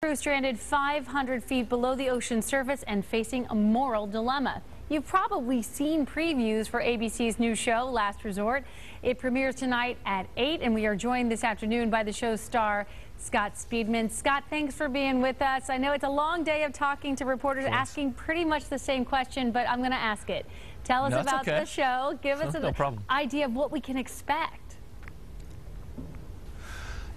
Crew stranded 500 feet below the ocean surface and facing a moral dilemma. You've probably seen previews for ABC's new show, Last Resort. It premieres tonight at 8, and we are joined this afternoon by the show's star, Scott Speedman. Scott, thanks for being with us. I know it's a long day of talking to reporters, asking pretty much the same question, but I'm going to ask it. Tell us about the show. Give us an idea of what we can expect.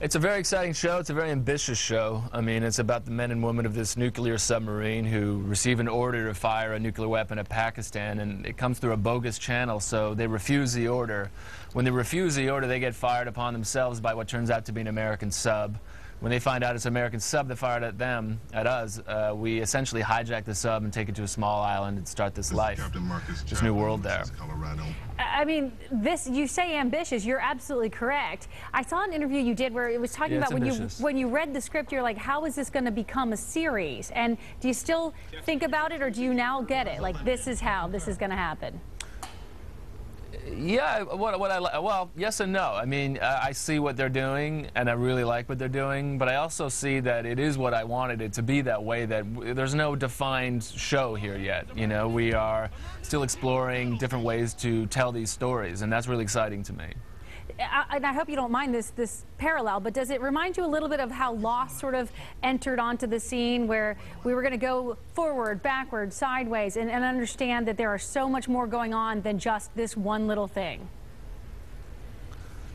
It's a very exciting show. It's a very ambitious show. I mean, it's about the men and women of this nuclear submarine who receive an order to fire a nuclear weapon at Pakistan, and it comes through a bogus channel, so they refuse the order. When they refuse the order, they get fired upon themselves by what turns out to be an American sub. When they find out it's an American sub that fired at them, at us, we essentially hijack the sub and take it to a small island and start this life, this new world there. I mean, you say ambitious. You're absolutely correct. I saw an interview you did where it was talking about when you read the script, you're like, how is this going to become a series? And do you still think about it, or do you now get it? Like, this is how this is going to happen? Yeah, well, yes and no. I mean, I see what they're doing, and I really like what they're doing, but I also see that it is what I wanted it to be, that way, that there's no defined show here yet. You know, we are still exploring different ways to tell these stories, and that's really exciting to me. And I hope you don't mind this parallel, but does it remind you a little bit of how Lost sort of entered onto the scene, where we were going to go forward, backward, sideways, and understand that there are so much more going on than just this one little thing?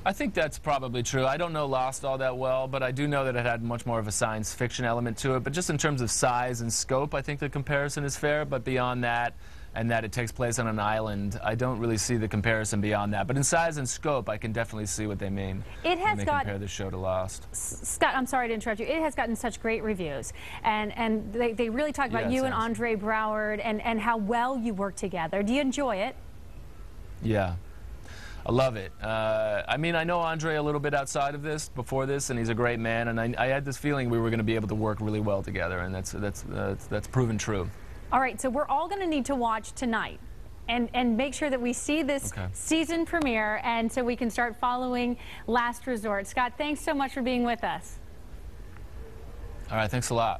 I think that's probably true. I don't know Lost all that well, but I do know that it had much more of a science fiction element to it. But just in terms of size and scope, I think the comparison is fair. But beyond that, and that it takes place on an island, I don't really see the comparison beyond that. But in size and scope, I can definitely see what they mean when they compare the show to Lost. Scott, I'm sorry to interrupt you. It has gotten such great reviews. And they really talk about you and Andre Broward and how well you work together. Do you enjoy it? Yeah. I love it. I mean, I know Andre a little bit outside of this, before this, and he's a great man, and I had this feeling we were going to be able to work really well together, and that's proven true. All right, so we're all going to need to watch tonight and make sure that we see this season premiere, and so we can start following Last Resort. Scott, thanks so much for being with us. All right, thanks a lot.